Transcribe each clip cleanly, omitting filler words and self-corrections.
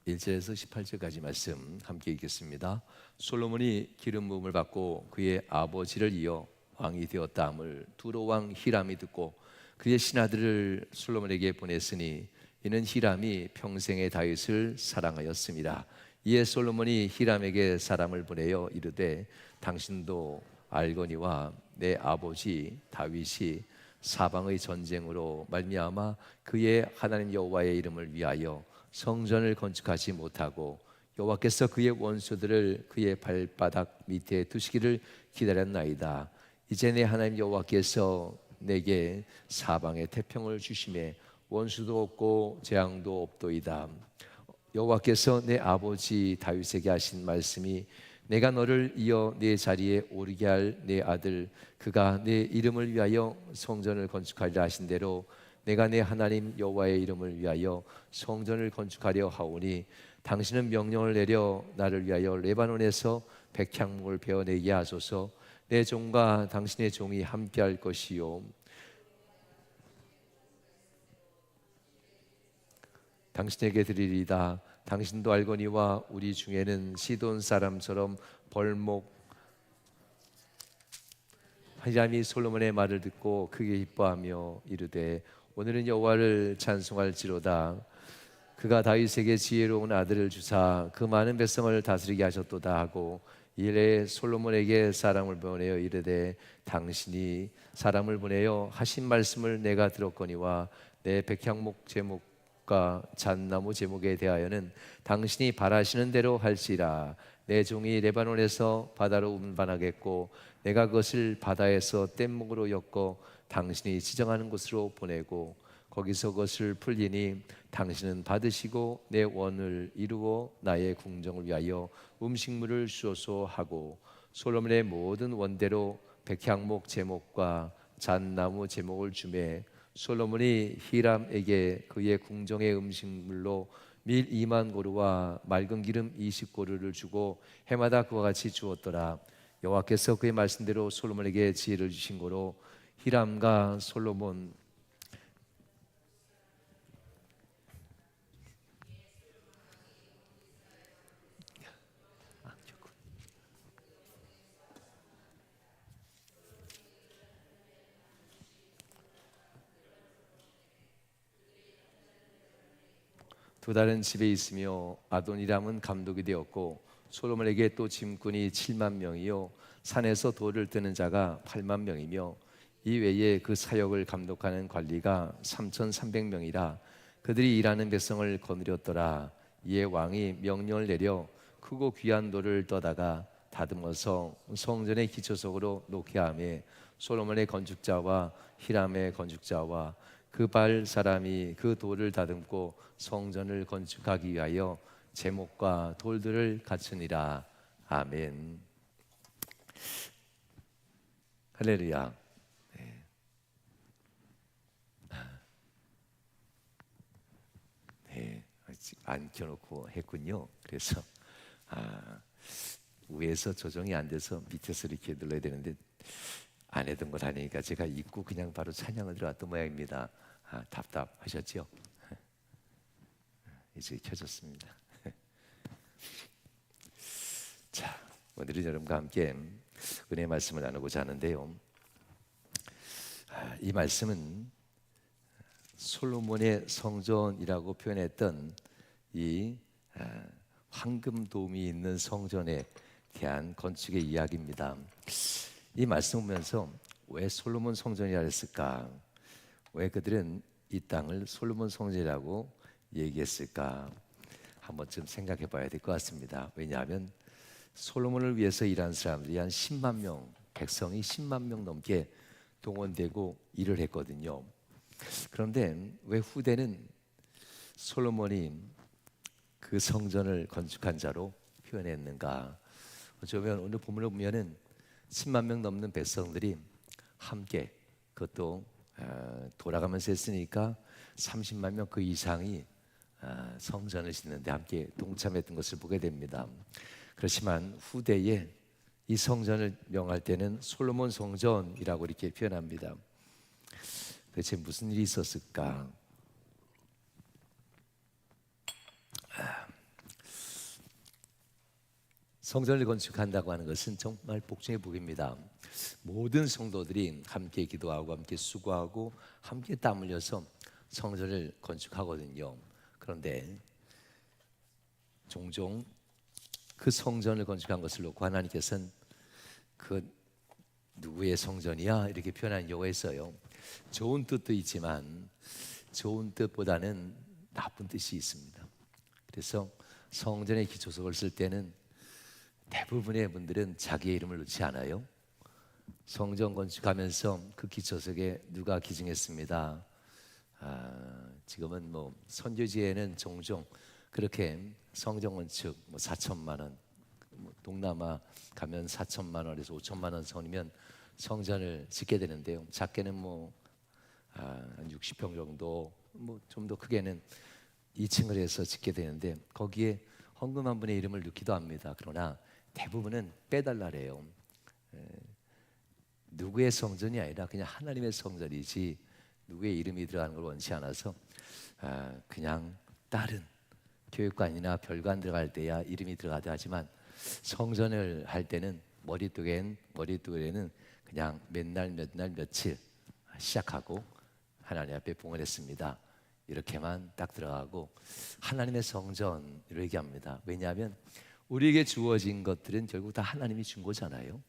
1절에서 18절까지 말씀 함께 읽겠습니다. 솔로몬이 기름 부음을 받고 그의 아버지를 이어 왕이 되었다함을 두로 왕 히람이 듣고 그의 신하들을 솔로몬에게 보냈으니 이는 히람이 평생의 다윗을 사랑하였습니다. 이에 솔로몬이 히람에게 사람을 보내어 이르되 당신도 알거니와 내 아버지 다윗이 사방의 전쟁으로 말미암아 그의 하나님 여호와의 이름을 위하여 성전을 건축하지 못하고 여호와께서 그의 원수들을 그의 발바닥 밑에 두시기를 기다렸나이다. 이제 내 하나님 여호와께서 내게 사방에 태평을 주심에 원수도 없고 재앙도 없도이다. 여호와께서 내 아버지 다윗에게 하신 말씀이 내가 너를 이어 내 자리에 오르게 할 내 아들 그가 내 이름을 위하여 성전을 건축하리라 하신 대로 내가 내 하나님 여호와의 이름을 위하여 성전을 건축하려 하오니 당신은 명령을 내려 나를 위하여 레바논에서 백향목을 베어내게 하소서. 내 종과 당신의 종이 함께할 것이요 당신에게 드리리다. 당신도 알거니와 우리 중에는 시돈 사람처럼 벌목 히람이 솔로몬의 말을 듣고 크게 기뻐하며 이르되 오늘은 여호와를 찬송할지로다. 그가 다윗에게 지혜로운 아들을 주사 그 많은 백성을 다스리게 하셨도다 하고 이래 솔로몬에게 사람을 보내어 이르되 당신이 사람을 보내어 하신 말씀을 내가 들었거니와 내 백향목 제목과 잣나무 제목에 대하여는 당신이 바라시는 대로 할지라. 내 종이 레바논에서 바다로 운반하겠고 내가 그것을 바다에서 뗏목으로 엮어 당신이 지정하는 곳으로 보내고 거기서 그것을 풀리니 당신은 받으시고 내 원을 이루어 나의 궁정을 위하여 음식물을 주소서 하고 솔로몬의 모든 원대로 백향목 제목과 잣나무 제목을 주매 솔로몬이 히람에게 그의 궁정의 음식물로 밀 2만 고루와 맑은 기름 20고루를 주고 해마다 그와 같이 주었더라. 여호와께서 그의 말씀대로 솔로몬에게 지혜를 주신 고로 히람과 솔로몬 두 달은 집에 있으며 아도니람은 감독이 되었고 솔로몬에게 또 짐꾼이 7만 명이요 산에서 돌을 뜨는 자가 8만 명이며 이 외에 그 사역을 감독하는 관리가 3,300명이라 그들이 일하는 백성을 거느렸더라. 이에 왕이 명령을 내려 크고 귀한 돌을 떠다가 다듬어서 성전의 기초석으로 놓게 하며 솔로몬의 건축자와 히람의 건축자와 그 발 사람이 그 돌을 다듬고 성전을 건축하기 위하여 제목과 돌들을 갖추니라. 아멘. 할렐루야. 네. 네, 아직 안 켜놓고 했군요. 그래서 위에서 조정이 안 돼서 밑에서 이렇게 눌러야 되는데 안 했던 걸 하니까 제가 잊고 그냥 바로 찬양을 들어왔던 모양입니다. 답답하셨죠? 이제 켜졌습니다. 자, 오늘은 여러분과 함께 은혜의 말씀을 나누고자 하는데요. 이 말씀은 솔로몬의 성전이라고 표현했던 이 황금돔이 있는 성전에 대한 건축의 이야기입니다. 이 말씀 보면서 왜 솔로몬 성전이라 했을까? 왜 그들은 이 땅을 솔로몬 성전이라고 얘기했을까? 한 번쯤 생각해 봐야 될 것 같습니다. 왜냐하면 솔로몬을 위해서 일한 사람들이 한 10만 명, 백성이 10만 명 넘게 동원되고 일을 했거든요. 그런데 왜 후대는 솔로몬이 그 성전을 건축한 자로 표현했는가? 어쩌면 오늘 본문을 보면은 10만 명 넘는 백성들이 함께 그것도 돌아가면서 했으니까 30만 명 그 이상이 성전을 짓는데 함께 동참했던 것을 보게 됩니다. 그렇지만 후대에 이 성전을 명할 때는 솔로몬 성전이라고 이렇게 표현합니다. 대체 무슨 일이 있었을까? 성전을 건축한다고 하는 것은 정말 복중의 복입니다. 모든 성도들이 함께 기도하고 함께 수고하고 함께 땀 흘려서 성전을 건축하거든요. 그런데 종종 그 성전을 건축한 것을 놓고 하나님께서는 그 누구의 성전이야? 이렇게 표현하는 경우가 있어요. 좋은 뜻도 있지만 좋은 뜻보다는 나쁜 뜻이 있습니다. 그래서 성전의 기초석을 쓸 때는 대부분의 분들은 자기의 이름을 넣지 않아요. 성전 건축하면서 그 기초석에 누가 기증했습니다. 지금은 뭐 선교지에는 종종 그렇게 성전 건축 4천만 원, 동남아 가면 4천만 원에서 5천만 원 선이면 성전을 짓게 되는데요. 작게는 한 60평 정도, 좀 더 크게는 2층을 해서 짓게 되는데 거기에 헌금 한 분의 이름을 넣기도 합니다. 그러나 대부분은 빼달라래요. 누구의 성전이 아니라 그냥 하나님의 성전이지 누구의 이름이 들어가는 걸 원치 않아서 그냥 다른 교육관이나 별관 들어갈 때야 이름이 들어가야 하지만 성전을 할 때는 머릿속에는 그냥 몇 날 며칠 시작하고 하나님 앞에 봉헌했습니다. 이렇게만 딱 들어가고 하나님의 성전으로 얘기합니다. 왜냐하면 우리에게 주어진 것들은 결국 다 하나님이 준 거잖아요.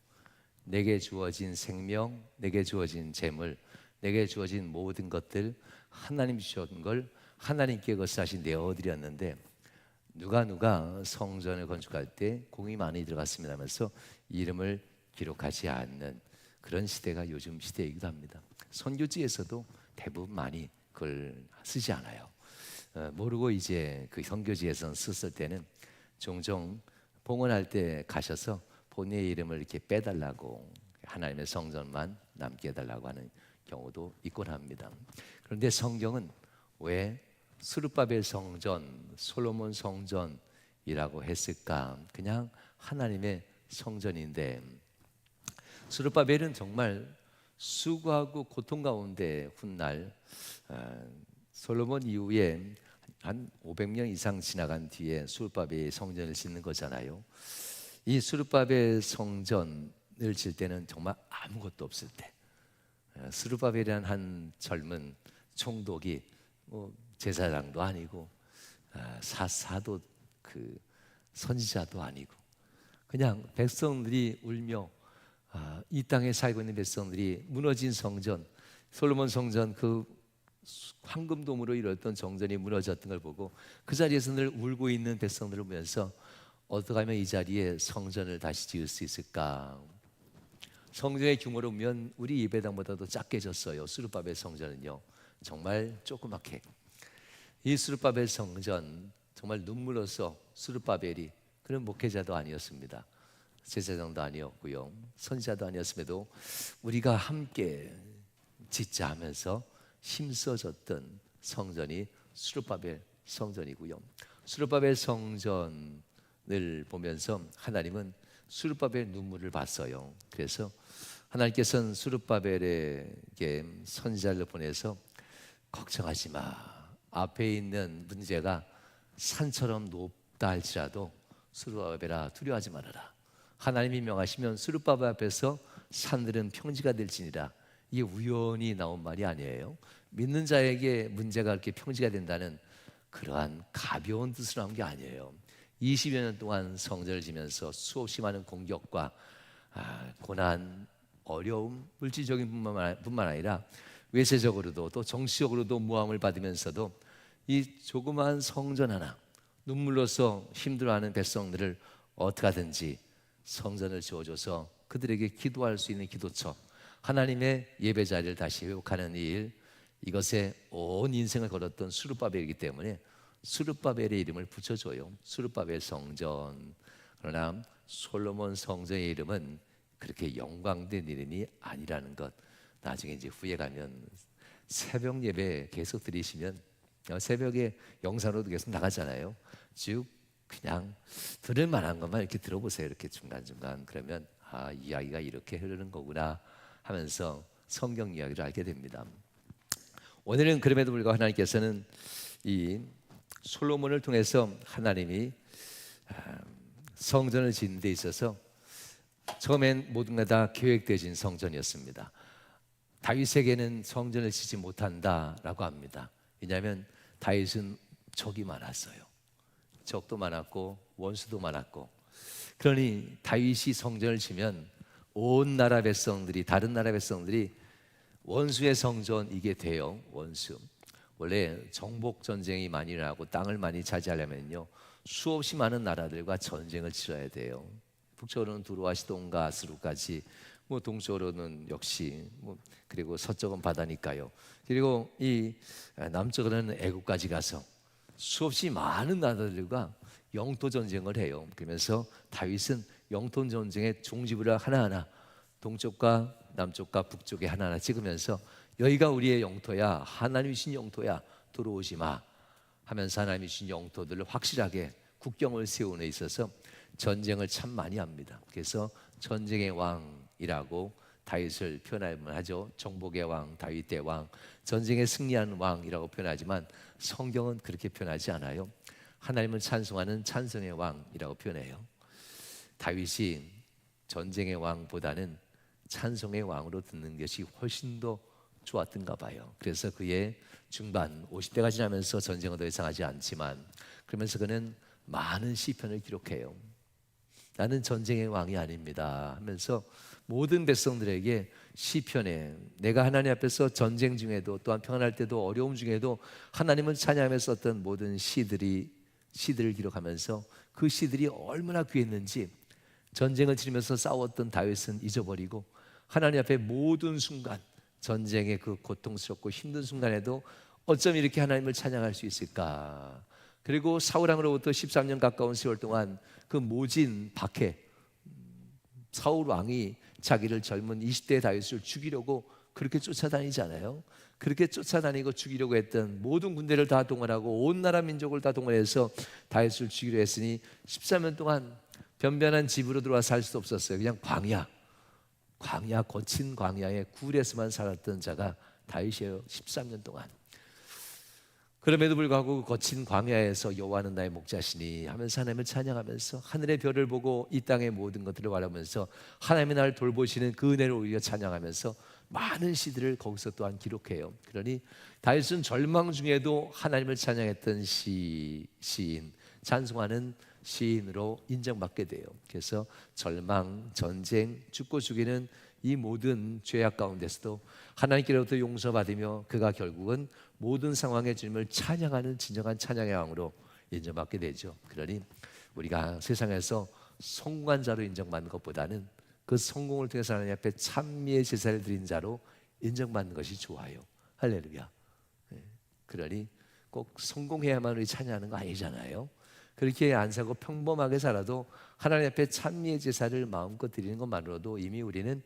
내게 주어진 생명, 내게 주어진 재물, 내게 주어진 모든 것들 하나님이 주신 걸 하나님께 그것을 다시 내어드렸는데 누가 성전을 건축할 때 공이 많이 들어갔습니다 하면서 이름을 기록하지 않는 그런 시대가 요즘 시대이기도 합니다. 선교지에서도 대부분 많이 그걸 쓰지 않아요. 모르고 이제 그 선교지에서 썼을 때는 종종 봉헌할 때 가셔서 본인의 이름을 이렇게 빼달라고 하나님의 성전만 남게 해달라고 하는 경우도 있곤 합니다. 그런데 성경은 왜 스룹바벨 성전, 솔로몬 성전이라고 했을까? 그냥 하나님의 성전인데 스룹바벨은 정말 수고하고 고통 가운데 훗날 솔로몬 이후에 한 500년 이상 지나간 뒤에 스룹바벨 성전을 짓는 거잖아요. 이 스룹바벨 성전을 질 때는 정말 아무것도 없을 때 스룹바벨이라는 한 젊은 총독이 제사장도 아니고 사도 그 선지자도 아니고 그냥 백성들이 울며 이 땅에 살고 있는 백성들이 무너진 성전 솔로몬 성전 그 황금돔으로 이뤘던 정전이 무너졌던 걸 보고 그 자리에서 늘 울고 있는 백성들을 보면서 어떻게 하면 이 자리에 성전을 다시 지을 수 있을까? 성전의 규모로 보면 우리 예배당보다도 작게 졌어요. 스룹바벨 성전은요 정말 조그맣게 이 스룹바벨 성전 정말 눈물로써 스룹바벨이 그런 목회자도 아니었습니다. 제사장도 아니었고요 선지자도 아니었음에도 우리가 함께 짓자 하면서 힘써졌던 성전이 스룹바벨 성전이고요. 스룹바벨 성전을 보면서 하나님은 스룹바벨 눈물을 봤어요. 그래서 하나님께서는 스룹바벨에게 선지자를 보내서 걱정하지 마. 앞에 있는 문제가 산처럼 높다 할지라도 스룹바벨아 두려워하지 말아라. 하나님이 명하시면 스룹바벨 앞에서 산들은 평지가 될지니라. 이게 우연히 나온 말이 아니에요. 믿는 자에게 문제가 그렇게 평지가 된다는 그러한 가벼운 뜻으로 나온 게 아니에요. 20여 년 동안 성전을 지면서 수없이 많은 공격과 고난, 어려움, 물질적인 뿐만 아니라 외세적으로도 또 정치적으로도 모함을 받으면서도 이 조그마한 성전 하나 눈물로서 힘들어하는 백성들을 어떻게 하든지 성전을 지어줘서 그들에게 기도할 수 있는 기도처 하나님의 예배 자리를 다시 회복하는 일 이것에 온 인생을 걸었던 스룹바벨이기 때문에 스룹바벨의 이름을 붙여줘요. 스룹바벨 성전. 그러나 솔로몬 성전의 이름은 그렇게 영광된 이름이 아니라는 것 나중에 이제 후에 가면 새벽 예배 계속 드리시면 새벽에 영상으로도 계속 나가잖아요. 쭉 그냥 들을 만한 것만 이렇게 들어보세요. 이렇게 중간중간 그러면 이야기가 이렇게 흐르는 거구나 하면서 성경 이야기를 알게 됩니다. 오늘은 그럼에도 불구하고 하나님께서는 이 솔로몬을 통해서 하나님이 성전을 짓는 데 있어서 처음엔 모든 게 다 계획되어진 성전이었습니다. 다윗에게는 성전을 짓지 못한다라고 합니다. 왜냐하면 다윗은 적이 많았어요. 적도 많았고 원수도 많았고, 그러니 다윗이 성전을 지면 온 나라 백성들이, 다른 나라 백성들이 원수의 성전 이게 돼요. 원수. 원래 정복 전쟁이 많이 일어나고 땅을 많이 차지하려면요 수없이 많은 나라들과 전쟁을 치러야 돼요. 북쪽으로는 두로와 시돈과 아스루까지, 동쪽으로는 역시 그리고 서쪽은 바다니까요. 그리고 이 남쪽으로는 애국까지 가서 수없이 많은 나라들과 영토 전쟁을 해요. 그러면서 다윗은 영토 전쟁의 종지부를 하나하나 동쪽과 남쪽과 북쪽에 하나하나 찍으면서 여기가 우리의 영토야, 하나님이 주신 영토야, 들어오지 마 하면서 하나님이 주신 영토들을 확실하게 국경을 세우는 데 있어서 전쟁을 참 많이 합니다. 그래서 전쟁의 왕이라고 다윗을 표현하면 하죠. 정복의 왕, 다윗 대왕, 전쟁에 승리하는 왕이라고 표현하지만 성경은 그렇게 표현하지 않아요. 하나님을 찬송하는 찬송의 왕이라고 표현해요. 다윗이 전쟁의 왕보다는 찬송의 왕으로 듣는 것이 훨씬 더 좋았던가 봐요. 그래서 그의 중반 50대가 지나면서 전쟁은 더 이상 하지 않지만, 그러면서 그는 많은 시편을 기록해요. 나는 전쟁의 왕이 아닙니다 하면서 모든 백성들에게 시편에, 내가 하나님 앞에서 전쟁 중에도 또한 평안할 때도 어려움 중에도 하나님을 찬양하면서 썼던 모든 시들을 기록하면서 그 시들이 얼마나 귀했는지, 전쟁을 치르면서 싸웠던 다윗은 잊어버리고 하나님 앞에 모든 순간, 전쟁의 그 고통스럽고 힘든 순간에도 어쩜 이렇게 하나님을 찬양할 수 있을까. 그리고 사울왕으로부터 13년 가까운 세월 동안 그 모진 박해, 사울 왕이 자기를 젊은 20대 다윗을 죽이려고 그렇게 쫓아다니잖아요. 그렇게 쫓아다니고 죽이려고 했던 모든 군대를 다 동원하고 온 나라 민족을 다 동원해서 다윗을 죽이려 했으니 13년 동안 변변한 집으로 들어와 살 수 없었어요. 그냥 광야, 거친 광야의 굴에서만 살았던 자가 다윗이에요. 13년 동안. 그럼에도 불구하고 거친 광야에서 여호와는 나의 목자시니 하면서 하나님을 찬양하면서 하늘의 별을 보고 이 땅의 모든 것들을 바라보면서 하나님이 나를 돌보시는 그 은혜를 오히려 찬양하면서 많은 시들을 거기서 또한 기록해요. 그러니 다윗은 절망 중에도 하나님을 찬양했던 시인, 찬송하는 시인으로 인정받게 돼요. 그래서 절망, 전쟁, 죽고 죽이는 이 모든 죄악 가운데서도 하나님께로부터 용서받으며 그가 결국은 모든 상황에 주님을 찬양하는 진정한 찬양의 왕으로 인정받게 되죠. 그러니 우리가 세상에서 성공한 자로 인정받는 것보다는 그 성공을 통해서 하나님 앞에 찬미의 제사를 드린 자로 인정받는 것이 좋아요. 할렐루야. 그러니 꼭 성공해야만 우리 찬양하는 거 아니잖아요. 그렇게 안 살고 평범하게 살아도 하나님 앞에 찬미의 제사를 마음껏 드리는 것만으로도 이미 우리는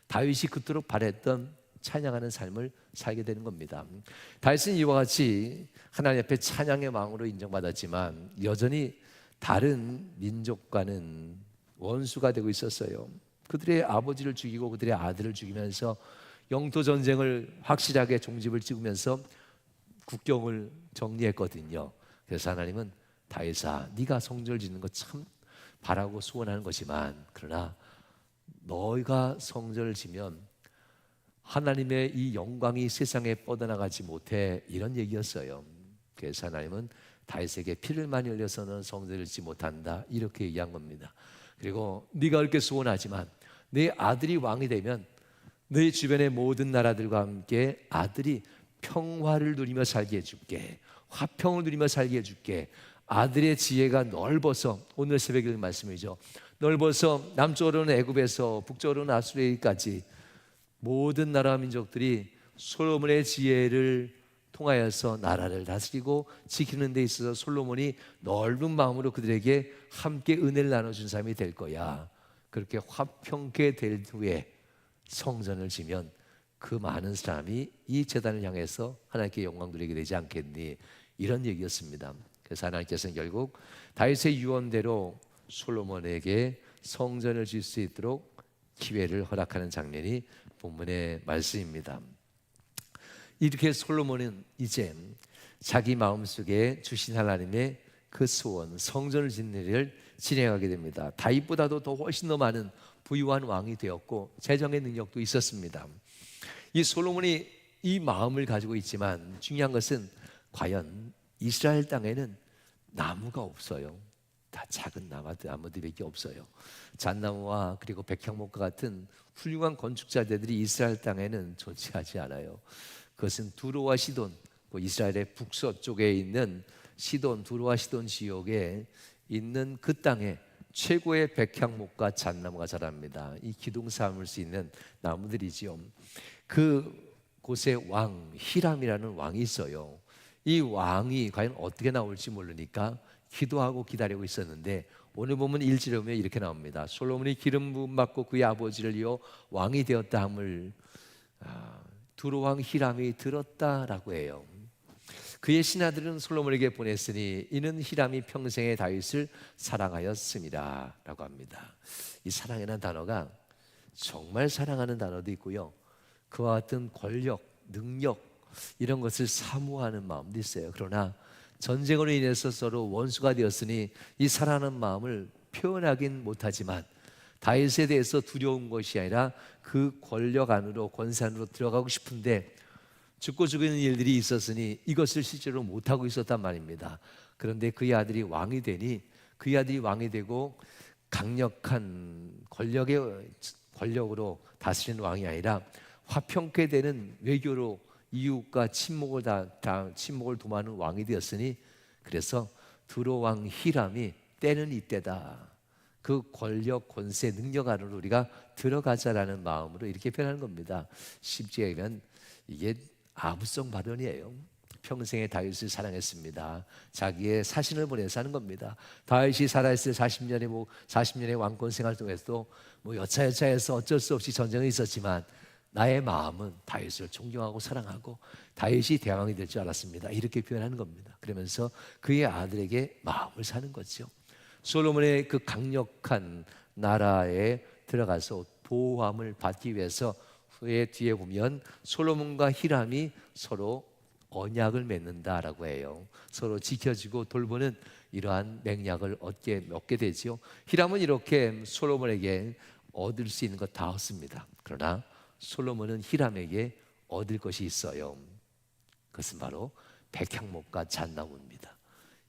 다윗이 그토록 바랬던 찬양하는 삶을 살게 되는 겁니다. 다윗은 이와 같이 하나님 앞에 찬양의 왕으로 인정받았지만 여전히 다른 민족과는 원수가 되고 있었어요. 그들의 아버지를 죽이고 그들의 아들을 죽이면서 영토 전쟁을 확실하게 종집을 찍으면서 국경을 정리했거든요. 그래서 하나님은 다윗아, 네가 성전을 짓는 것 참 바라고 소원하는 거지만 그러나 너희가 성전을 지면 하나님의 이 영광이 세상에 뻗어나가지 못해, 이런 얘기였어요. 그래서 하나님은 다윗에게 피를 많이 흘려서는 성전을 짓지 못한다 이렇게 얘기한 겁니다. 그리고 네가 그렇게 소원하지만 네 아들이 왕이 되면 네 주변의 모든 나라들과 함께 아들이 평화를 누리며 살게 해줄게, 화평을 누리며 살게 해줄게. 아들의 지혜가 넓어서, 오늘 새벽 읽은 말씀이죠, 넓어서 남쪽으로는 애굽에서 북쪽으로는 아수르까지 모든 나라 민족들이 솔로몬의 지혜를 통하여서 나라를 다스리고 지키는 데 있어서 솔로몬이 넓은 마음으로 그들에게 함께 은혜를 나눠준 사람이 될 거야. 그렇게 화평케 될 후에 성전을 지면 그 많은 사람이 이 제단을 향해서 하나님께 영광 드리게 되지 않겠니, 이런 얘기였습니다. 그래서 하나님께서는 결국 다윗의 유언대로 솔로몬에게 성전을 질 수 있도록 기회를 허락하는 장면이 본문의 말씀입니다. 이렇게 솔로몬은 이제 자기 마음속에 주신 하나님의 그 소원, 성전을 짓는 일을 진행하게 됩니다. 다윗보다도 더 훨씬 더 많은 부유한 왕이 되었고 재정의 능력도 있었습니다. 이 솔로몬이 이 마음을 가지고 있지만 중요한 것은 과연 이스라엘 땅에는 나무가 없어요. 다 작은 나무들밖에 없어요. 잣나무와 그리고 백향목과 같은 훌륭한 건축자들이 이스라엘 땅에는 존재하지 않아요. 그것은 두로와 시돈, 이스라엘의 북서쪽에 있는 시돈, 두로와 시돈 지역에 있는 그 땅에 최고의 백향목과 잣나무가 자랍니다. 이 기둥 삼을 수 있는 나무들이지요. 그 곳에 왕 히람이라는 왕이 있어요. 이 왕이 과연 어떻게 나올지 모르니까 기도하고 기다리고 있었는데 오늘 보면 1절에 보면 이렇게 나옵니다. 솔로몬이 기름 부음 받고 그의 아버지를 이어 왕이 되었다 함을 두로 왕 히람이 들었다라고 해요. 그의 신하들은 솔로몬에게 보냈으니 이는 히람이 평생에 다윗을 사랑하였습니다 라고 합니다. 이 사랑이라는 단어가 정말 사랑하는 단어도 있고요, 그와 같은 권력, 능력 이런 것을 사모하는 마음도 있어요. 그러나 전쟁으로 인해서 서로 원수가 되었으니 이 사랑하는 마음을 표현하긴 못하지만 다윗에 대해서 두려운 것이 아니라 그 권력 안으로, 권세 안으로 들어가고 싶은데 죽고 죽이는 일들이 있었으니 이것을 실제로 못하고 있었단 말입니다. 그런데 그의 아들이 왕이 되니 그의 아들이 왕이 되고 강력한 권력으로 다스리는 왕이 아니라 화평케 되는 외교로 이웃과 친목을 도모하는 왕이 되었으니 그래서 두로 왕 히람이 때는 이때다, 그 권력, 권세, 능력 안으로 우리가 들어가자라는 마음으로 이렇게 표현하는 겁니다. 쉽게 얘기하면 이게 아부성 발언이에요. 평생에 다윗을 사랑했습니다. 자기의 사신을 보내서 하는 겁니다. 다윗이 살아있을 40년의 왕권 생활 동안에도 여차여차해서 어쩔 수 없이 전쟁은 있었지만 나의 마음은 다윗을 존경하고 사랑하고 다윗이 대왕이 될 줄 알았습니다. 이렇게 표현하는 겁니다. 그러면서 그의 아들에게 마음을 사는 거죠. 솔로몬의 그 강력한 나라에 들어가서 보호함을 받기 위해서 후에 뒤에 보면 솔로몬과 히람이 서로 언약을 맺는다라고 해요. 서로 지켜주고 돌보는 이러한 맹약을 얻게 되지요. 히람은 이렇게 솔로몬에게 얻을 수 있는 것 다 얻습니다. 그러나 솔로몬은 히람에게 얻을 것이 있어요. 그것은 바로 백향목과 잣나무입니다.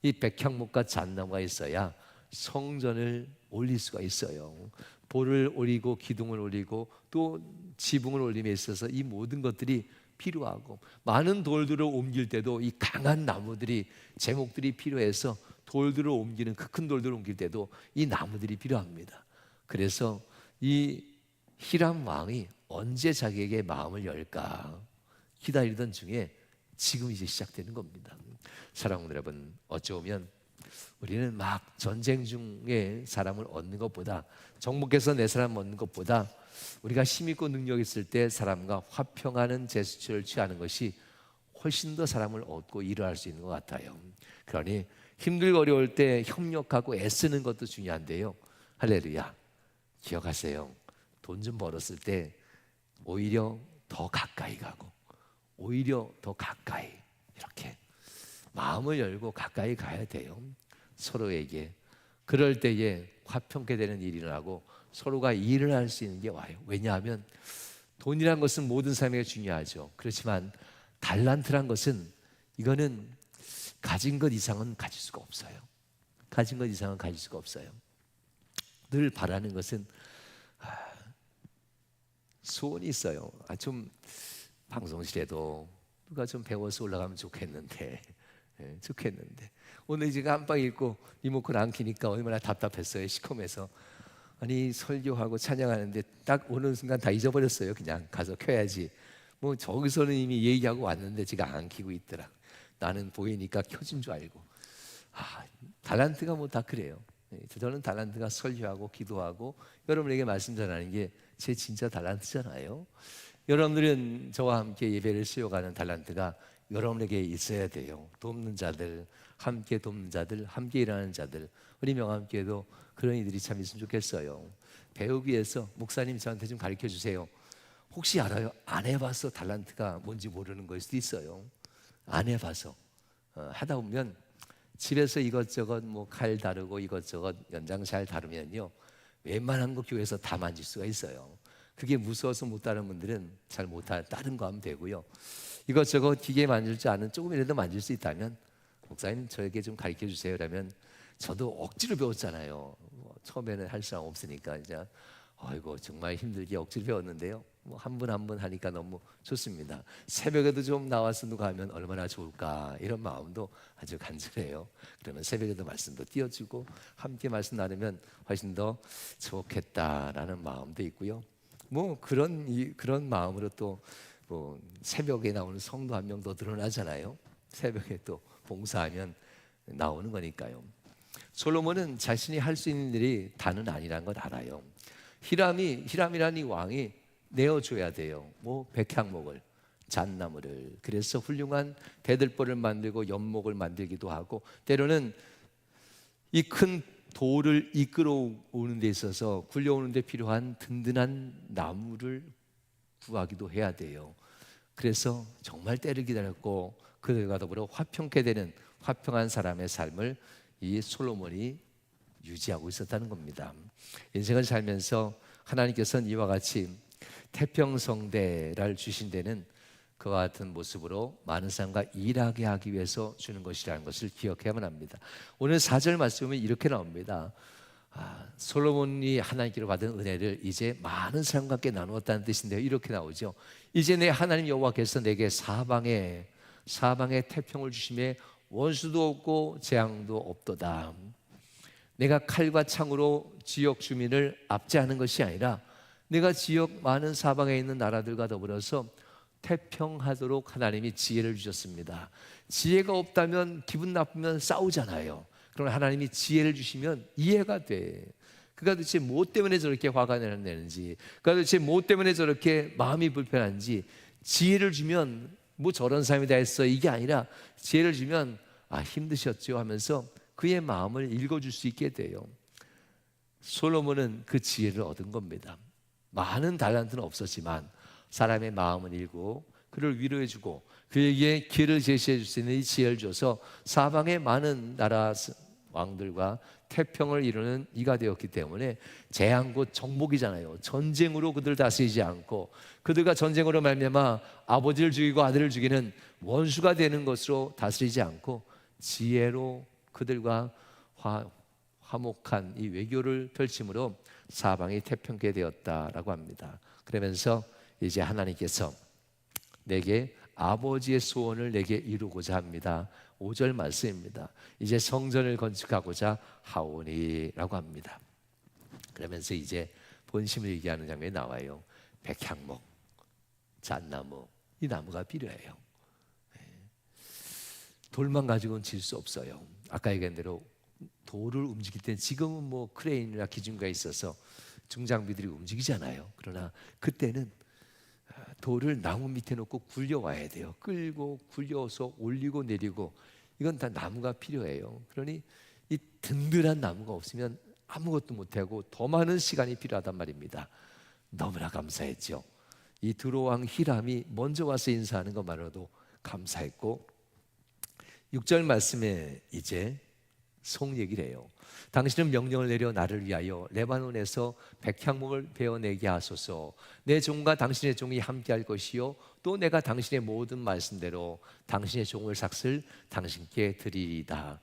이 백향목과 잣나무가 있어야 성전을 올릴 수가 있어요. 볼을 올리고 기둥을 올리고 또 지붕을 올림에 있어서 이 모든 것들이 필요하고 많은 돌들을 옮길 때도 이 강한 나무들이, 제목들이 필요해서 돌들을 옮기는, 그 큰 돌들을 옮길 때도 이 나무들이 필요합니다. 그래서 이 히람 왕이 언제 자기에게 마음을 열까 기다리던 중에 지금 이제 시작되는 겁니다. 사랑하는 여러분, 어쩌면 우리는 막 전쟁 중에 사람을 얻는 것보다, 정복해서 내 사람 얻는 것보다 우리가 힘있고 능력 있을 때 사람과 화평하는 제스처를 취하는 것이 훨씬 더 사람을 얻고 일을 할 수 있는 것 같아요. 그러니 힘들고 어려울 때 협력하고 애쓰는 것도 중요한데요, 할렐루야, 기억하세요. 돈 좀 벌었을 때 오히려 더 가까이 가고 오히려 더 가까이 이렇게 마음을 열고 가까이 가야 돼요, 서로에게. 그럴 때에 화평케 되는 일이 일어나고 서로가 일을 할 수 있는 게 와요. 왜냐하면 돈이란 것은 모든 사람에게 중요하죠. 그렇지만 달란트란 것은, 이거는 가진 것 이상은 가질 수가 없어요. 가진 것 이상은 가질 수가 없어요. 늘 바라는 것은 소원이 있어요. 좀 방송실에도 누가 좀 배워서 올라가면 좋겠는데, 좋겠는데 오늘 지금 한방 읽고 리모컨 안 켜니까 얼마나 답답했어요. 시커매서. 아니 설교하고 찬양하는데 딱 오는 순간 다 잊어버렸어요. 그냥 가서 켜야지. 저기서는 이미 얘기하고 왔는데 제가 안 켜고 있더라. 나는 보이니까 켜진 줄 알고. 달란트가 다 그래요. 저는 달란트가 설교하고 기도하고 여러분에게 말씀 전하는 게 제 진짜 달란트잖아요. 여러분들은 저와 함께 예배를 수요가는 달란트가 여러분에게 있어야 돼요. 돕는 자들, 함께 돕는 자들, 함께 일하는 자들, 우리 명함교회도 그런 이들이 참 있으면 좋겠어요. 배우기 위해서 목사님 저한테 좀 가르쳐 주세요. 혹시 알아요? 안 해봐서 달란트가 뭔지 모르는 걸 수도 있어요. 안 해봐서 하다 보면 집에서 이것저것 뭐 칼 다루고 이것저것 연장잘 다루면요, 웬만한 거 교회에서 다 만질 수가 있어요. 그게 무서워서 못 다루는 분들은 잘 못하 다른 거 하면 되고요. 이것저것 기계 만질 줄 아는 조금이라도 만질 수 있다면 목사님 저에게 좀 가르쳐 주세요. 그러면 저도 억지로 배웠잖아요. 처음에는 할 사람 없으니까 이제 아이고 정말 힘들게 억지로 배웠는데요. 뭐 한 분 한 분 하니까 너무 좋습니다. 새벽에도 좀 나와서 누가 하면 얼마나 좋을까 이런 마음도 아주 간절해요. 그러면 새벽에도 말씀도 띄워주고 함께 말씀 나누면 훨씬 더 좋겠다라는 마음도 있고요. 뭐 그런 마음으로 또 뭐 새벽에 나오는 성도 한 명 더 드러나잖아요. 새벽에 또 봉사하면 나오는 거니까요. 솔로몬은 자신이 할 수 있는 일이 다는 아니라는 걸 알아요. 히람이라는 이 왕이 내어줘야 돼요. 뭐 백향목을, 잣나무를. 그래서 훌륭한 대들보를 만들고 연목을 만들기도 하고, 때로는 이 큰 돌을 이끌어오는 데 있어서 굴려오는 데 필요한 든든한 나무를 구하기도 해야 돼요. 그래서 정말 때를 기다렸고 그들과 더불어 화평케 되는 화평한 사람의 삶을 이 솔로몬이 유지하고 있었다는 겁니다. 인생을 살면서 하나님께서는 이와 같이 태평성대를 주신 데는 그와 같은 모습으로 많은 사람과 일하게 하기 위해서 주는 것이라는 것을 기억해야만 합니다. 오늘 4절 말씀은 이렇게 나옵니다. 솔로몬이 하나님께로 받은 은혜를 이제 많은 사람과 함께 나누었다는 뜻인데요, 이렇게 나오죠. 이제 내 하나님 여호와께서 내게 사방에 태평을 주심에 원수도 없고 재앙도 없도다. 내가 칼과 창으로 지역 주민을 압제하는 것이 아니라 내가 지역 많은 사방에 있는 나라들과 더불어서 태평하도록 하나님이 지혜를 주셨습니다. 지혜가 없다면 기분 나쁘면 싸우잖아요. 그러나 하나님이 지혜를 주시면 이해가 돼. 그가 도대체 뭐 때문에 저렇게 화가 내는지, 그가 도대체 뭐 때문에 저렇게 마음이 불편한지, 지혜를 주면 뭐 저런 사람이 다 했어 이게 아니라 지혜를 주면 힘드셨죠 하면서 그의 마음을 읽어줄 수 있게 돼요. 솔로몬은 그 지혜를 얻은 겁니다. 많은 달란트는 없었지만 사람의 마음을 읽고 그를 위로해주고 그에게 길을 제시해 줄 수 있는 이 지혜를 줘서 사방의 많은 나라 왕들과 태평을 이루는 이가 되었기 때문에 재앙 곧 정복이잖아요. 전쟁으로 그들 다스리지 않고 그들과 전쟁으로 말미암아 아버지를 죽이고 아들을 죽이는 원수가 되는 것으로 다스리지 않고 지혜로 그들과 화목한 이 외교를 펼침으로 사방이 태평케 되었다라고 합니다. 그러면서 이제 하나님께서 내게 아버지의 소원을 내게 이루고자 합니다. 5절 말씀입니다. 이제 성전을 건축하고자 하오니라고 합니다. 그러면서 이제 본심을 얘기하는 장면이 나와요. 백향목, 잣나무, 이 나무가 필요해요. 돌만 가지고는 질 수 없어요. 아까 얘기한 대로 돌을 움직일 때 지금은 뭐 크레인이나 기준가 있어서 중장비들이 움직이잖아요. 그러나 그때는 돌을 나무 밑에 놓고 굴려와야 돼요. 끌고 굴려서 올리고 내리고 이건 다 나무가 필요해요. 그러니 이 든든한 나무가 없으면 아무것도 못하고 더 많은 시간이 필요하단 말입니다. 너무나 감사했죠. 이 두로왕 히람이 먼저 와서 인사하는 것만으로도 감사했고 6절 말씀에 이제 송 얘기를 해요. 당신은 명령을 내려 나를 위하여 레바논에서 백향목을 베어내게 하소서. 내 종과 당신의 종이 함께할 것이요 또 내가 당신의 모든 말씀대로 당신의 종을 삭슬 당신께 드리리다.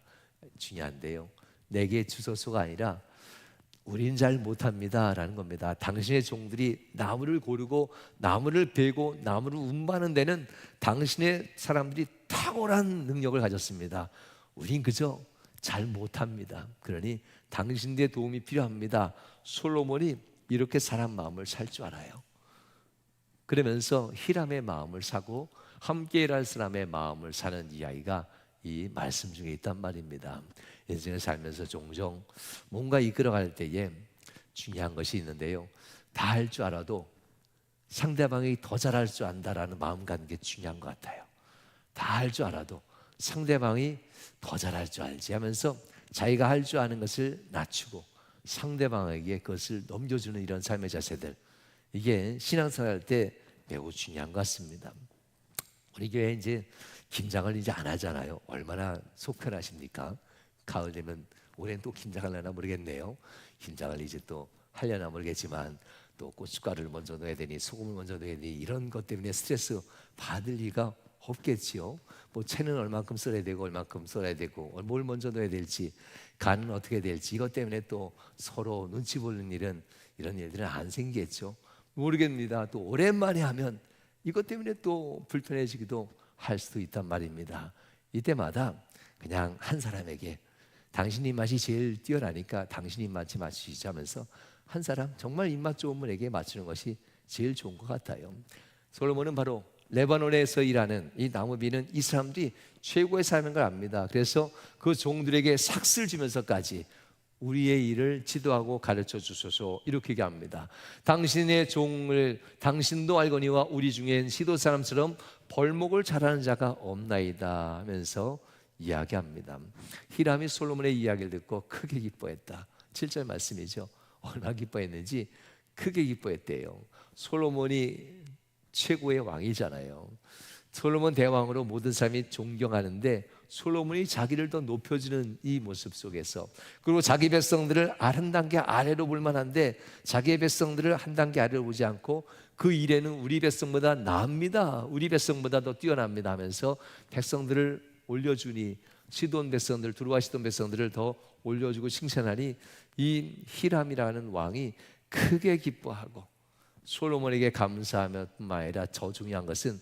중요한데요, 내게 주소서가 아니라 우린 잘 못합니다 라는 겁니다. 당신의 종들이 나무를 고르고 나무를 베고 나무를 운반하는 데는 당신의 사람들이 탁월한 능력을 가졌습니다. 우린 그저 잘 못합니다. 그러니 당신들의 도움이 필요합니다. 솔로몬이 이렇게 사람 마음을 살 줄 알아요. 그러면서 히람의 마음을 사고 함께 일할 사람의 마음을 사는 이야기가 이 말씀 중에 있단 말입니다. 인생을 살면서 종종 뭔가 이끌어갈 때에 중요한 것이 있는데요, 다 할 줄 알아도 상대방이 더 잘할 줄 안다라는 마음 갖는 게 중요한 것 같아요. 다 할 줄 알아도 상대방이 더 잘할 줄 알지 하면서 자기가 할 줄 아는 것을 낮추고 상대방에게 그것을 넘겨주는 이런 삶의 자세들, 이게 신앙생활 할 때 매우 중요한 것 같습니다. 우리 교회 이제 김장을 이제 안 하잖아요. 얼마나 속편하십니까? 가을 되면 올해는 또 김장하려나 모르겠네요. 김장을 이제 또 하려나 모르겠지만 또 고춧가루를 먼저 넣어야 되니 소금을 먼저 넣어야 되니 이런 것 때문에 스트레스 받을 리가 없겠지요. 뭐 채는 얼만큼 썰어야 되고 얼만큼 썰어야 되고 뭘 먼저 넣어야 될지 간은 어떻게 될지 이것 때문에 또 서로 눈치 보는 일은 이런 일들은 안 생기겠죠. 모르겠습니다. 또 오랜만에 하면 이것 때문에 또 불편해지기도 할 수도 있단 말입니다. 이때마다 그냥 한 사람에게 당신 입맛이 제일 뛰어나니까 당신 입맛이 맞추시자면서 한 사람 정말 입맛 좋은 분에게 맞추는 것이 제일 좋은 것 같아요. 솔로몬은 바로 레바논에서 일하는 이 나무비는 이 사람들이 최고의 사람인 걸 압니다. 그래서 그 종들에게 삭스를 주면서까지 우리의 일을 지도하고 가르쳐 주소서 이렇게 얘기합니다. 당신의 종을 당신도 알거니와 우리 중엔 시도 사람처럼 벌목을 잘하는 자가 없나이다 하면서 이야기합니다. 히람이 솔로몬의 이야기를 듣고 크게 기뻐했다. 7절 말씀이죠. 얼마나 기뻐했는지 크게 기뻐했대요. 솔로몬이 최고의 왕이잖아요. 솔로몬 대왕으로 모든 사람이 존경하는데 솔로몬이 자기를 더 높여주는 이 모습 속에서, 그리고 자기 백성들을 한 단계 아래로 볼 만한데 자기의 백성들을 한 단계 아래로 보지 않고 그 일에는 우리 백성보다 나습니다, 우리 백성보다 더 뛰어납니다 하면서 백성들을 올려주니, 시돈 백성들, 두루와 시돈 백성들을 더 올려주고 칭찬하니 이 히람이라는 왕이 크게 기뻐하고 솔로몬에게 감사하며 뿐만 아니라 더 중요한 것은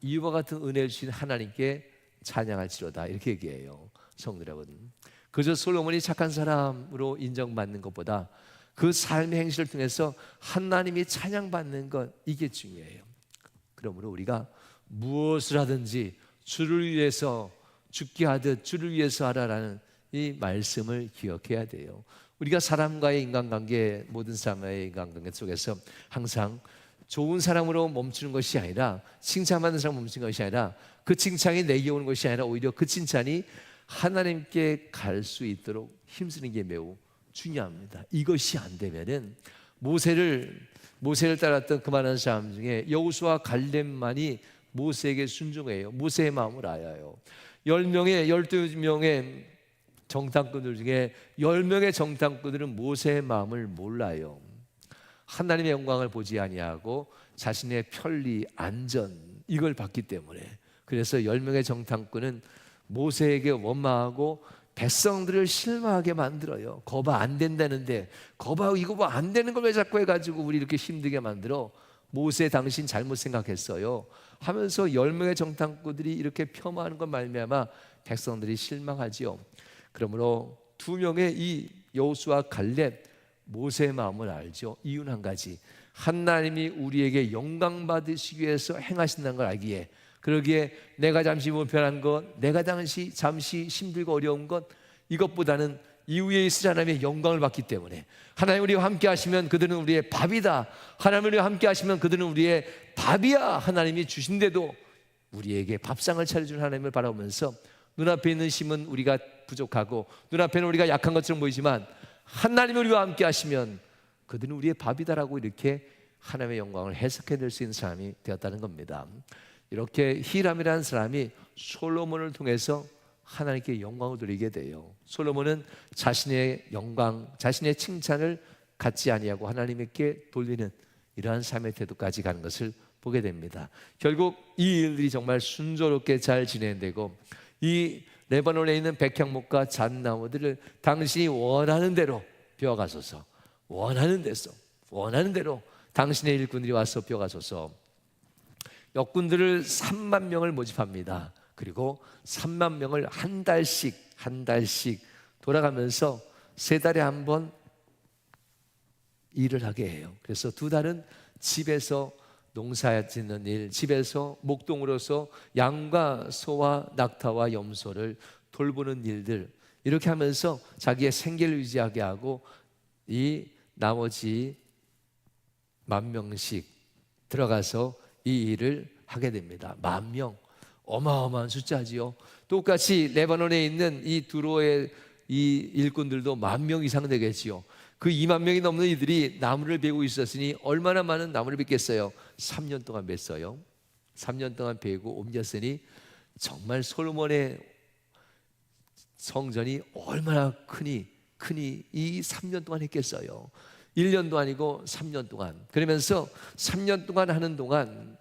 이와 같은 은혜를 주신 하나님께 찬양할지로다 이렇게 얘기해요. 성도 여러분, 그저 솔로몬이 착한 사람으로 인정받는 것보다 그 삶의 행실을 통해서 하나님이 찬양받는 것, 이게 중요해요. 그러므로 우리가 무엇을 하든지 주를 위해서 죽게 하듯 주를 위해서 하라라는 이 말씀을 기억해야 돼요. 우리가 사람과의 인간관계, 모든 사람과의 인간관계 속에서 항상 좋은 사람으로 멈추는 것이 아니라, 칭찬받는 사람 멈추는 것이 아니라, 그 칭찬이 내게 오는 것이 아니라 오히려 그 칭찬이 하나님께 갈 수 있도록 힘쓰는 게 매우 중요합니다. 이것이 안 되면은 모세를 따랐던 그 많은 사람 중에 여호수아 갈렙만이 모세에게 순종해요. 모세의 마음을 알아요. 12명의 정탐꾼들 중에 10명의 정탐꾼들은 모세의 마음을 몰라요. 하나님의 영광을 보지 아니하고 자신의 편리, 안전 이걸 봤기 때문에, 그래서 10명의 정탐꾼은 모세에게 원망하고 백성들을 실망하게 만들어요. 거봐 안 된다는데, 거봐 이거 뭐 안 되는 걸 왜 자꾸 해가지고 우리 이렇게 힘들게 만들어, 모세 당신 잘못 생각했어요 하면서 10명의 정탐꾼들이 이렇게 폄하하는 것 말미암아 백성들이 실망하지요. 그러므로 2명의 이 여호수아 갈렙, 모세의 마음을 알죠. 이유는 한 가지, 하나님이 우리에게 영광 받으시기 위해서 행하신다는 걸 알기에, 그러기에 내가 잠시 불편한 것, 내가 잠시 힘들고 어려운 것, 이것보다는 이후에 있을 하나님의 영광을 받기 때문에, 하나님 우리와 함께 하시면 그들은 우리의 밥이다, 하나님 우리와 함께 하시면 그들은 우리의 밥이야, 하나님이 주신데도 우리에게 밥상을 차려준 하나님을 바라보면서 눈앞에 있는 힘은 우리가 부족하고 눈앞에는 우리가 약한 것처럼 보이지만 하나님이 우리와 함께 하시면 그들은 우리의 밥이다라고 이렇게 하나님의 영광을 해석해낼 수 있는 사람이 되었다는 겁니다. 이렇게 히람이라는 사람이 솔로몬을 통해서 하나님께 영광을 돌리게 돼요. 솔로몬은 자신의 영광, 자신의 칭찬을 갖지 아니하고 하나님께 돌리는 이러한 삶의 태도까지 가는 것을 보게 됩니다. 결국 이 일들이 정말 순조롭게 잘 진행되고, 이 레바논에 있는 백향목과 잣나무들을 당신이 원하는 대로 베어가소서, 원하는 대로 당신의 일꾼들이 와서 베어가소서. 역군들을 3만 명을 모집합니다. 그리고 3만 명을 한 달씩 돌아가면서 3달에 한 번 일을 하게 해요. 그래서 2달은 집에서 농사 짓는 일, 집에서 목동으로서 양과 소와 낙타와 염소를 돌보는 일들, 이렇게 하면서 자기의 생계를 유지하게 하고, 이 나머지 10,000명씩 들어가서 이 일을 하게 됩니다. 10,000명, 어마어마한 숫자지요. 똑같이 레바논에 있는 이 두로의 이 일꾼들도 10,000명 이상 되겠지요. 그 20,000명이 넘는 이들이 나무를 베고 있었으니 얼마나 많은 나무를 뱄겠어요? 3년 동안 뱄어요. 3년 동안 베고 옮겼으니 정말 솔로몬의 성전이 얼마나 크니 이 3년 동안 했겠어요. 1년도 아니고 3년 동안. 그러면서 3년 동안 하는 동안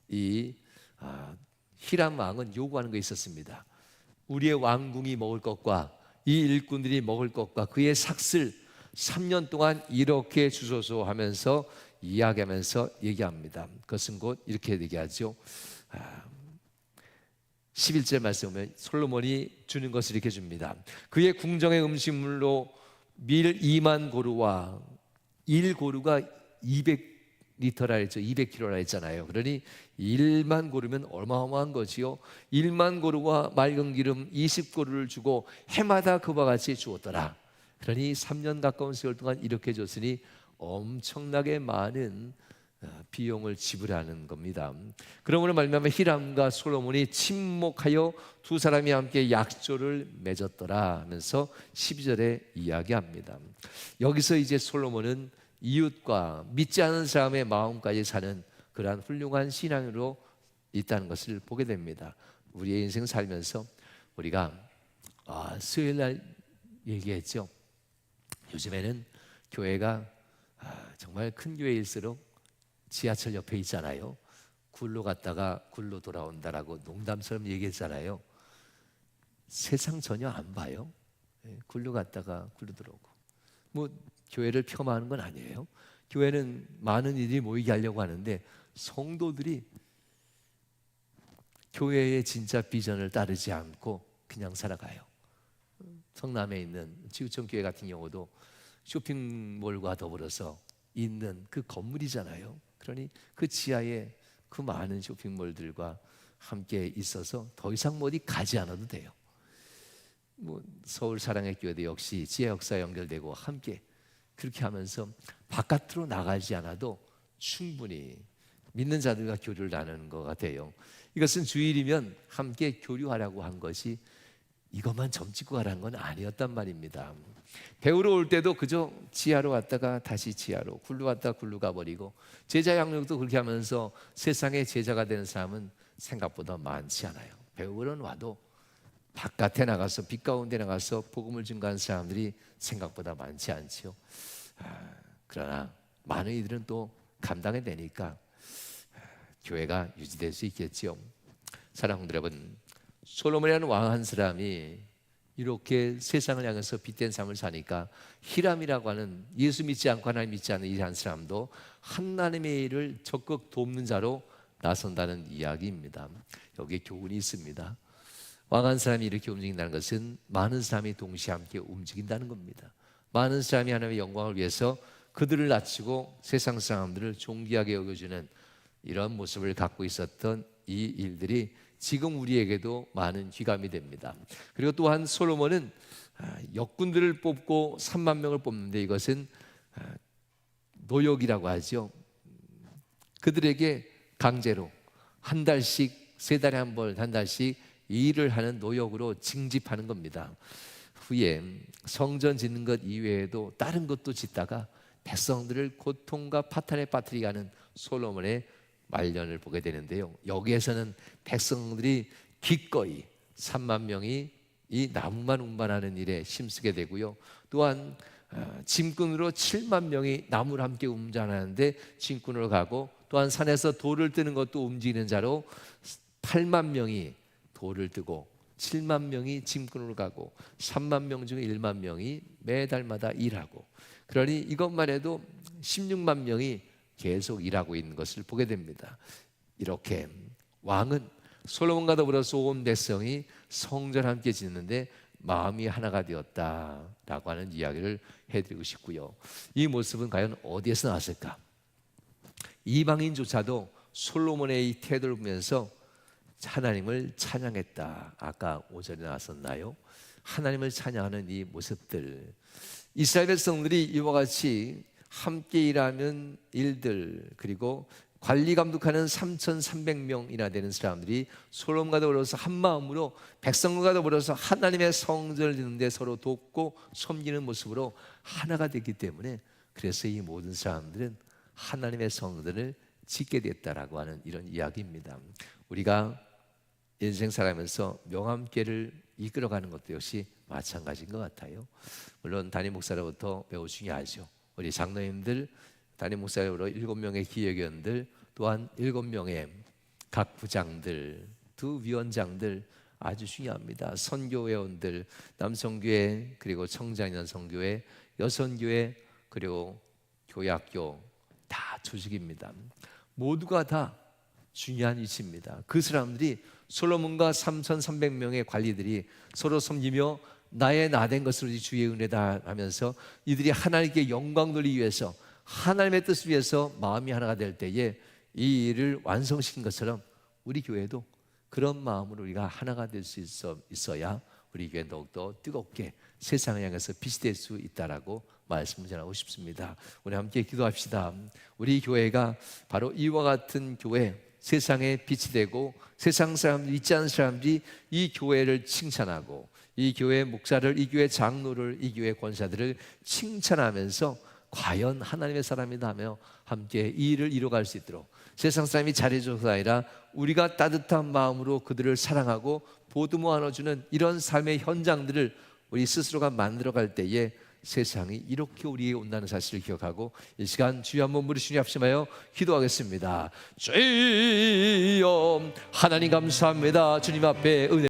이 히람 왕은 요구하는 게 있었습니다. 우리의 왕궁이 먹을 것과 이 일꾼들이 먹을 것과 그의 삭슬 3년 동안 이렇게 주소서 하면서 이야기하면서 얘기합니다. 그것은 곧 이렇게 얘기하죠. 11절 말씀 보면 솔로몬이 주는 것을 이렇게 줍니다. 그의 궁정의 음식물로 밀 2만 고루와 1고루가 200리터라 했죠. 200kg라 했잖아요. 그러니 1만 고루면 어마어마한 거지요. 1만 고루와 맑은 기름 20고루를 주고 해마다 그와 같이 주었더라. 그러니 3년 가까운 세월 동안 이렇게 줬으니 엄청나게 많은 비용을 지불하는 겁니다. 그러므로 말미암아 히람과 솔로몬이 친목하여 두 사람이 함께 약조를 맺었더라 하면서 12절에 이야기합니다. 여기서 이제 솔로몬은 이웃과 믿지 않은 사람의 마음까지 사는 그러한 훌륭한 신앙으로 있다는 것을 보게 됩니다. 우리의 인생 살면서 우리가 수요일 날 얘기했죠. 요즘에는 교회가 정말 큰 교회일수록 지하철 옆에 있잖아요. 굴로 갔다가 굴로 돌아온다라고 농담처럼 얘기했잖아요. 세상 전혀 안 봐요. 굴로 갔다가 굴로 들어오고. 뭐 교회를 폄하하는 건 아니에요. 교회는 많은 일이 모이게 하려고 하는데 성도들이 교회의 진짜 비전을 따르지 않고 그냥 살아가요. 성남에 있는 지구촌 교회 같은 경우도 쇼핑몰과 더불어서 있는 그 건물이잖아요. 그러니 그 지하에 그 많은 쇼핑몰들과 함께 있어서 더 이상 어디 가지 않아도 돼요. 뭐 서울 사랑의 교회도 역시 지하 역사 연결되고 함께 그렇게 하면서 바깥으로 나가지 않아도 충분히 믿는 자들과 교류를 나누는 것 같아요. 이것은 주일이면 함께 교류하라고 한 것이 이것만 점 찍고 가라는 건 아니었단 말입니다. 배우러 올 때도 그저 지하로 왔다가 다시 지하로, 굴로 왔다가 굴로 가버리고 제자 양육도 그렇게 하면서 세상의 제자가 되는 사람은 생각보다 많지 않아요. 배우러는 와도 바깥에 나가서 빛 가운데 나가서 복음을 증거하는 사람들이 생각보다 많지 않지요. 그러나 많은 이들은 또 감당해 내니까 교회가 유지될 수 있겠지요. 사랑하는 여러분, 솔로몬이라는 왕 한 사람이 이렇게 세상을 향해서 빛된 삶을 사니까 히람이라고 하는 예수 믿지 않고 하나님 믿지 않는 이 한 사람도 하나님의 일을 적극 돕는 자로 나선다는 이야기입니다. 여기에 교훈이 있습니다. 왕 한 사람이 이렇게 움직인다는 것은 많은 사람이 동시에 함께 움직인다는 겁니다. 많은 사람이 하나님의 영광을 위해서 그들을 낮추고 세상 사람들을 존귀하게 여겨주는 이런 모습을 갖고 있었던 이 일들이 지금 우리에게도 많은 귀감이 됩니다. 그리고 또한 솔로몬은 역군들을 뽑고 3만 명을 뽑는데 이것은 노역이라고 하죠. 그들에게 강제로 한 달씩, 세 달에 한 번, 한 달씩 일을 하는 노역으로 징집하는 겁니다. 후에 성전 짓는 것 이외에도 다른 것도 짓다가 백성들을 고통과 파탄에 빠뜨리게 하는 솔로몬의 말년을 보게 되는데요. 여기에서는 백성들이 기꺼이 3만 명이 이 나무만 운반하는 일에 힘쓰게 되고요. 또한 짐꾼으로 7만 명이 나무를 함께 운반하는데 짐꾼으로 가고, 또한 산에서 돌을 뜨는 것도 움직이는 자로 8만 명이 돌을 뜨고 7만 명이 짐꾼으로 가고 3만 명 중에 1만 명이 매달마다 일하고, 그러니 이것만 해도 16만 명이 계속 일하고 있는 것을 보게 됩니다. 이렇게 왕은 솔로몬과 더불어서 온 백성이 성전 함께 짓는데 마음이 하나가 되었다라고 하는 이야기를 해드리고 싶고요. 이 모습은 과연 어디에서 나왔을까? 이방인조차도 솔로몬의 이 태도를 보면서 하나님을 찬양했다. 아까 5절에 나왔었나요? 하나님을 찬양하는 이 모습들, 이스라엘 백성들이 이와 같이 함께 일하는 일들, 그리고 관리 감독하는 3,300명이나 되는 사람들이 솔로몬과 더불어서 한 마음으로 백성과 더불어서 하나님의 성전을 짓는데 서로 돕고 섬기는 모습으로 하나가 됐기 때문에, 그래서 이 모든 사람들은 하나님의 성전을 짓게 됐다라고 하는 이런 이야기입니다. 우리가 인생 살아가면서 명함께를 이끌어가는 것도 역시 마찬가지인 것 같아요. 물론 담임 목사로부터 매우 중요하죠. 우리 장로님들, 담임 목사로 7명의 기획위원들, 또한 7명의 각 부장들, 두 위원장들 아주 중요합니다. 선교회원들, 남성교회, 그리고 청장년 선교회, 여성교회, 그리고 교회학교 다 조직입니다. 모두가 다 중요한 위치입니다. 그 사람들이 솔로몬과 3,300명의 관리들이 서로 섬기며 나의 나된 것으로 주의 은혜다 하면서 이들이 하나님께 영광 돌리기 위해서, 하나님의 뜻을 위해서 마음이 하나가 될 때에 이 일을 완성시킨 것처럼 우리 교회도 그런 마음으로 우리가 하나가 될 수 있어야 우리 교회 더욱더 뜨겁게 세상을 향해서 빛이 될 수 있다라고 말씀을 전하고 싶습니다. 우리 함께 기도합시다. 우리 교회가 바로 이와 같은 교회, 세상에 빛이 되고 세상 사람들, 있지 않은 사람들이 이 교회를 칭찬하고 이 교회 목사를, 이 교회 장로를, 이 교회 권사들을 칭찬하면서 과연 하나님의 사람이다 하며 함께 이 일을 이뤄갈 수 있도록, 세상 사람이 잘해줘서가 아니라 우리가 따뜻한 마음으로 그들을 사랑하고 보듬어 안아주는 이런 삶의 현장들을 우리 스스로가 만들어갈 때에 세상이 이렇게 우리에게 온다는 사실을 기억하고 이 시간 주여 한번 부르시니 합심하여 기도하겠습니다. 주여, 하나님 감사합니다. 주님 앞에 은혜